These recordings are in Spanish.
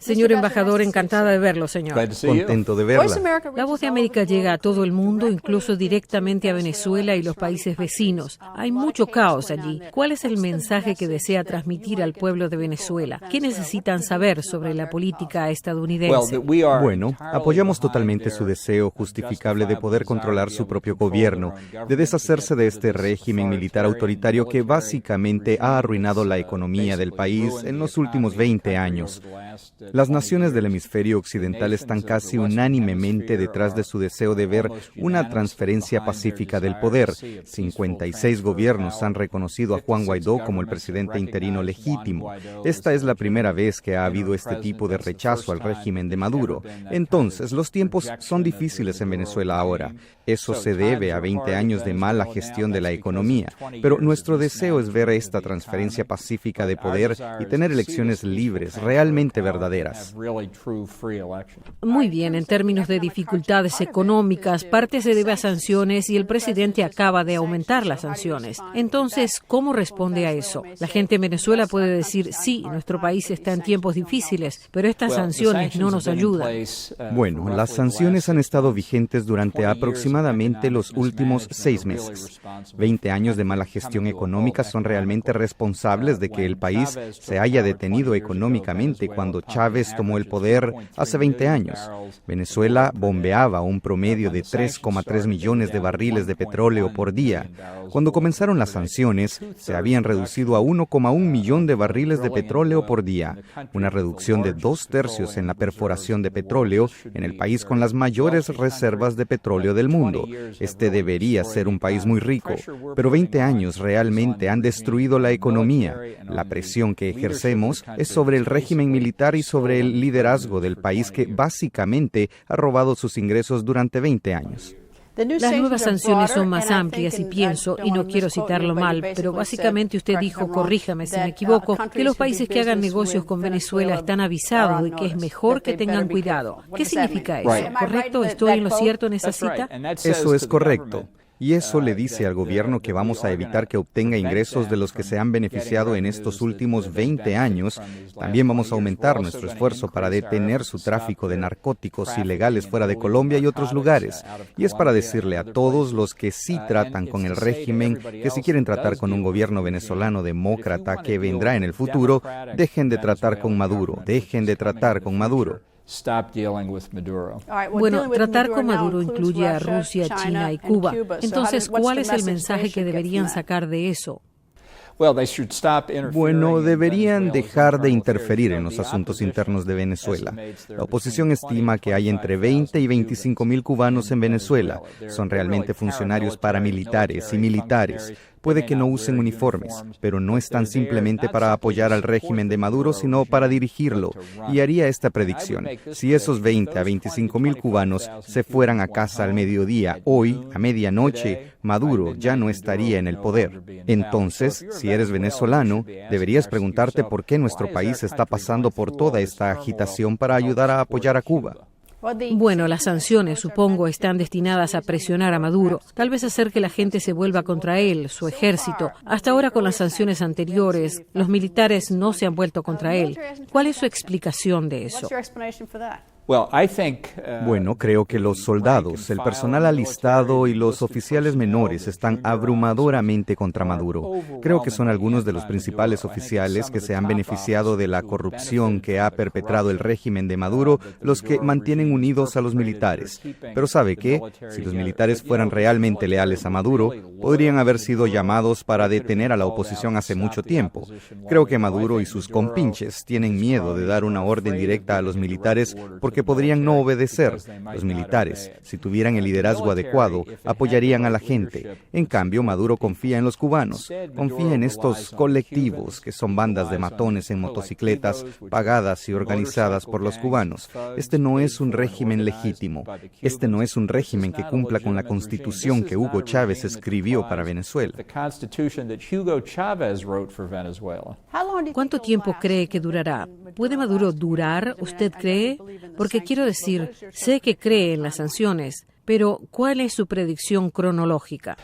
Señor embajador, encantada de verlo, señor. Contento de verla. La Voz de América llega a todo el mundo, incluso directamente a Venezuela y los países vecinos. Hay mucho caos allí. ¿Cuál es el mensaje que desea transmitir al pueblo de Venezuela? ¿Qué necesitan saber sobre la política estadounidense? Bueno, apoyamos totalmente su deseo justificable de poder controlar su propio gobierno, de deshacerse de este régimen militar autoritario que básicamente ha arruinado la economía del país en los últimos 20 años. Las naciones del hemisferio occidental están casi unánimemente detrás de su deseo de ver una transferencia pacífica del poder. 56 gobiernos han reconocido a Juan Guaidó como el presidente interino legítimo. Esta es la primera vez que ha habido este tipo de rechazo al régimen de Maduro. Entonces, los tiempos son difíciles en Venezuela ahora. Eso se debe a 20 años de mala gestión de la economía. Pero nuestro deseo es ver esta transferencia pacífica de poder y tener elecciones libres, realmente verdaderas. Muy bien, en términos de dificultades económicas, parte se debe a sanciones y el presidente acaba de aumentar las sanciones. Entonces, ¿cómo responde a eso? La gente en Venezuela puede decir, sí, nuestro país está en tiempos difíciles, pero estas sanciones no nos ayudan. Bueno, las sanciones han estado vigentes durante aproximadamente los últimos 6 meses. 20 años de mala gestión económica son realmente responsables de que el país se haya detenido económicamente cuando Chávez tomó el poder hace 20 años. Venezuela bombeaba un promedio de 3,3 millones de barriles de petróleo por día. Cuando comenzaron las sanciones, se habían reducido a 1,1 millón de barriles de petróleo por día, una reducción de 2/3 en la perforación de petróleo en el país con las mayores reservas de petróleo del mundo. Este debería ser un país muy rico, pero 20 años realmente han destruido la economía. La presión que ejercemos es sobre el régimen militar y sobre el liderazgo del país que básicamente ha robado sus ingresos durante 20 años. Las nuevas sanciones son más amplias y pienso, y no quiero citarlo mal, pero básicamente usted dijo, corríjame si me equivoco, que los países que hagan negocios con Venezuela están avisados de que es mejor que tengan cuidado. ¿Qué significa eso? ¿Correcto? ¿Estoy en lo cierto en esa cita? Eso es correcto. Y eso le dice al gobierno que vamos a evitar que obtenga ingresos de los que se han beneficiado en estos últimos 20 años. También vamos a aumentar nuestro esfuerzo para detener su tráfico de narcóticos ilegales fuera de Colombia y otros lugares. Y es para decirle a todos los que sí tratan con el régimen, que si quieren tratar con un gobierno venezolano demócrata que vendrá en el futuro, dejen de tratar con Maduro, dejen de tratar con Maduro. Bueno, tratar con Maduro incluye a Rusia, China y Cuba. Entonces, ¿cuál es el mensaje que deberían sacar de eso? Bueno, deberían dejar de interferir en los asuntos internos de Venezuela. La oposición estima que hay entre 20 y 25 mil cubanos en Venezuela. Son realmente funcionarios paramilitares y militares. Puede que no usen uniformes, pero no están simplemente para apoyar al régimen de Maduro, sino para dirigirlo. Y haría esta predicción. Si esos 20 a 25 mil cubanos se fueran a casa al mediodía, hoy, a medianoche, Maduro ya no estaría en el poder. Entonces, si eres venezolano, deberías preguntarte por qué nuestro país está pasando por toda esta agitación para ayudar a apoyar a Cuba. Bueno, las sanciones, supongo, están destinadas a presionar a Maduro, tal vez hacer que la gente se vuelva contra él, su ejército. Hasta ahora, con las sanciones anteriores, los militares no se han vuelto contra él. ¿Cuál es su explicación de eso? Bueno, creo que los soldados, el personal alistado y los oficiales menores están abrumadoramente contra Maduro. Creo que son algunos de los principales oficiales que se han beneficiado de la corrupción que ha perpetrado el régimen de Maduro, los que mantienen unidos a los militares. Pero ¿sabe qué? Si los militares fueran realmente leales a Maduro, podrían haber sido llamados para detener a la oposición hace mucho tiempo. Creo que Maduro y sus compinches tienen miedo de dar una orden directa a los militares porque podrían no obedecer. Los militares, si tuvieran el liderazgo adecuado, apoyarían a la gente. En cambio, Maduro confía en los cubanos, confía en estos colectivos que son bandas de matones en motocicletas pagadas y organizadas por los cubanos. Este no es un régimen legítimo. Este no es un régimen que cumpla con la Constitución que Hugo Chávez escribió para Venezuela. ¿Cuánto tiempo cree que durará? ¿Puede Maduro durar, usted cree? Porque quiero decir, sé que cree en las sanciones, Pero, ¿cuál es su predicción cronológica?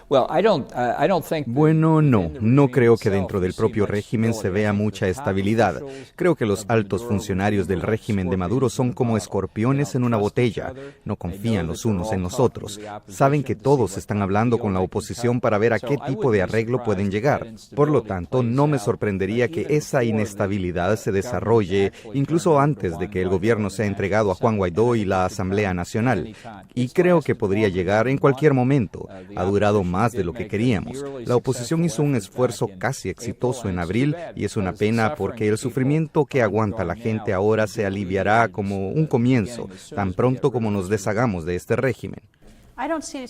Bueno, no creo que dentro del propio régimen se vea mucha estabilidad. Creo que los altos funcionarios del régimen de Maduro son como escorpiones en una botella. No confían los unos en los otros. Saben que todos están hablando con la oposición para ver a qué tipo de arreglo pueden llegar. Por lo tanto, no me sorprendería que esa inestabilidad se desarrolle incluso antes de que el gobierno sea entregado a Juan Guaidó y la Asamblea Nacional. Y creo que podría llegar en cualquier momento. Ha durado más de lo que queríamos. La oposición hizo un esfuerzo casi exitoso en abril y es una pena porque el sufrimiento que aguanta la gente ahora se aliviará como un comienzo, tan pronto como nos deshagamos de este régimen.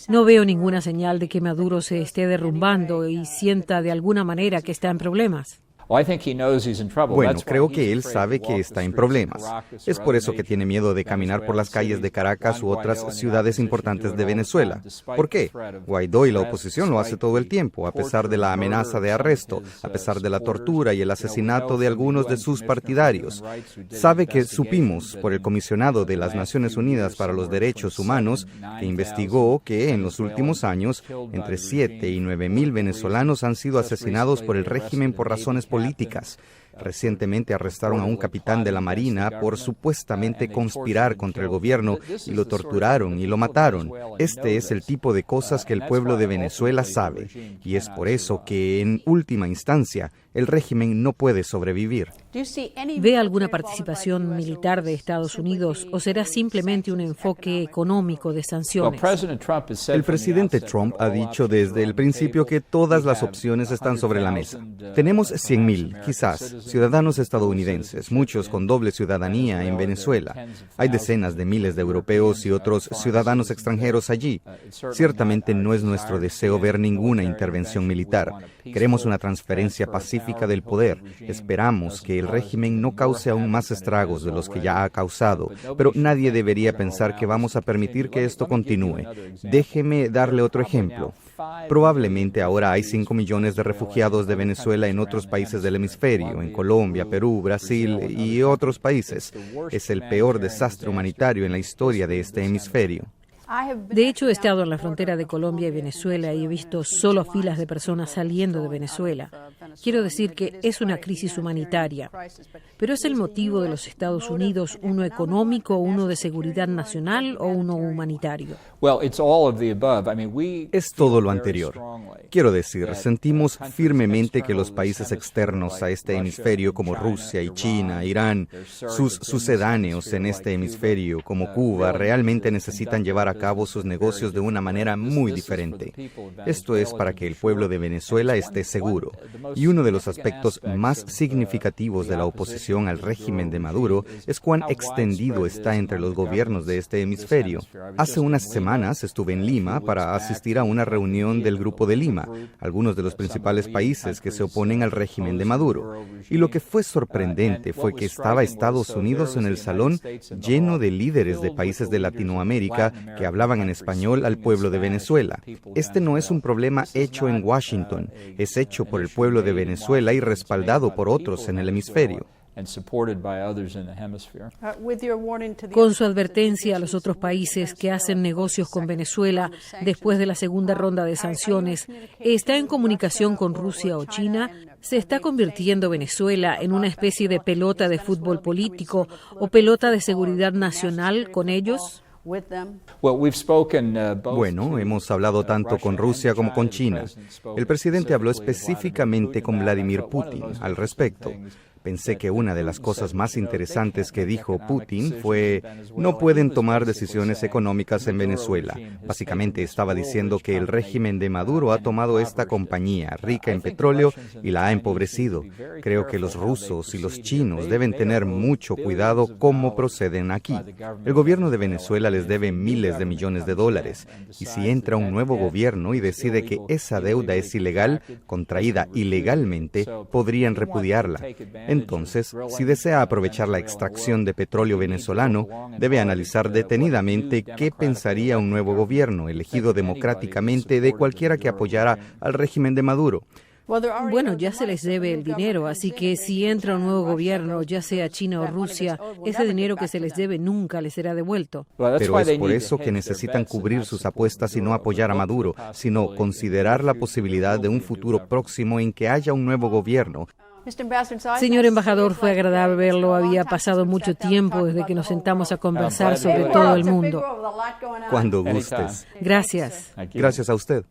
No veo ninguna señal de que Maduro se esté derrumbando y sienta de alguna manera que está en problemas. Bueno, creo que él sabe que está en problemas. Es por eso que tiene miedo de caminar por las calles de Caracas u otras ciudades importantes de Venezuela. ¿Por qué? Guaidó y la oposición lo hace todo el tiempo, a pesar de la amenaza de arresto, a pesar de la tortura y el asesinato de algunos de sus partidarios. Sabe que supimos por el comisionado de las Naciones Unidas para los Derechos Humanos, que investigó que en los últimos años, entre 7 y 9 mil venezolanos han sido asesinados por el régimen por razones políticas. Recientemente arrestaron a un capitán de la Marina por supuestamente conspirar contra el gobierno y lo torturaron y lo mataron. Este es el tipo de cosas que el pueblo de Venezuela sabe y es por eso que en última instancia el régimen no puede sobrevivir. ¿Ve alguna participación militar de Estados Unidos o será simplemente un enfoque económico de sanciones? El presidente Trump ha dicho desde el principio que todas las opciones están sobre la mesa. Tenemos 100,000, quizás, ciudadanos estadounidenses, muchos con doble ciudadanía en Venezuela. Hay decenas de miles de europeos y otros ciudadanos extranjeros allí. Ciertamente no es nuestro deseo ver ninguna intervención militar. Queremos una transferencia pacífica del poder. Esperamos que el régimen no cause aún más estragos de los que ya ha causado, pero nadie debería pensar que vamos a permitir que esto continúe. Déjeme darle otro ejemplo. Probablemente ahora hay 5 millones de refugiados de Venezuela en otros países del hemisferio, en Colombia, Perú, Brasil y otros países. Es el peor desastre humanitario en la historia de este hemisferio. De hecho, he estado en la frontera de Colombia y Venezuela y he visto solo filas de personas saliendo de Venezuela. Quiero decir que es una crisis humanitaria. ¿Pero es el motivo de los Estados Unidos uno económico, uno de seguridad nacional o uno humanitario? Es todo lo anterior. Quiero decir, sentimos firmemente que los países externos a este hemisferio como Rusia y China, Irán, sus sucedáneos en este hemisferio como Cuba, realmente necesitan llevar a cabo sus negocios de una manera muy diferente. Esto es para que el pueblo de Venezuela esté seguro. Y uno de los aspectos más significativos de la oposición al régimen de Maduro es cuán extendido está entre los gobiernos de este hemisferio. Hace unas semanas estuve en Lima para asistir a una reunión del Grupo de Lima, algunos de los principales países que se oponen al régimen de Maduro. Y lo que fue sorprendente fue que estaba Estados Unidos en el salón lleno de líderes de países de Latinoamérica que hablaban en español al pueblo de Venezuela. Este no es un problema hecho en Washington, es hecho por el pueblo de Venezuela y respaldado por otros en el hemisferio. Con su advertencia a los otros países que hacen negocios con Venezuela después de la segunda ronda de sanciones, ¿está en comunicación con Rusia o China? ¿Se está convirtiendo Venezuela en una especie de pelota de fútbol político o pelota de seguridad nacional con ellos? Bueno, hemos hablado tanto con Rusia como con China. El presidente habló específicamente con Vladimir Putin al respecto. Pensé que una de las cosas más interesantes que dijo Putin fue: no pueden tomar decisiones económicas en Venezuela. Básicamente estaba diciendo que el régimen de Maduro ha tomado esta compañía rica en petróleo y la ha empobrecido. Creo que los rusos y los chinos deben tener mucho cuidado cómo proceden aquí. El gobierno de Venezuela les debe miles de millones de dólares. Y si entra un nuevo gobierno y decide que esa deuda es ilegal, contraída ilegalmente, podrían repudiarla. Entonces, si desea aprovechar la extracción de petróleo venezolano, debe analizar detenidamente qué pensaría un nuevo gobierno elegido democráticamente de cualquiera que apoyara al régimen de Maduro. Bueno, ya se les debe el dinero, así que si entra un nuevo gobierno, ya sea China o Rusia, ese dinero que se les debe nunca les será devuelto. Pero es por eso que necesitan cubrir sus apuestas y no apoyar a Maduro, sino considerar la posibilidad de un futuro próximo en que haya un nuevo gobierno. Señor embajador, fue agradable verlo. Había pasado mucho tiempo desde que nos sentamos a conversar sobre todo el mundo. Cuando gustes. Gracias. Gracias a usted.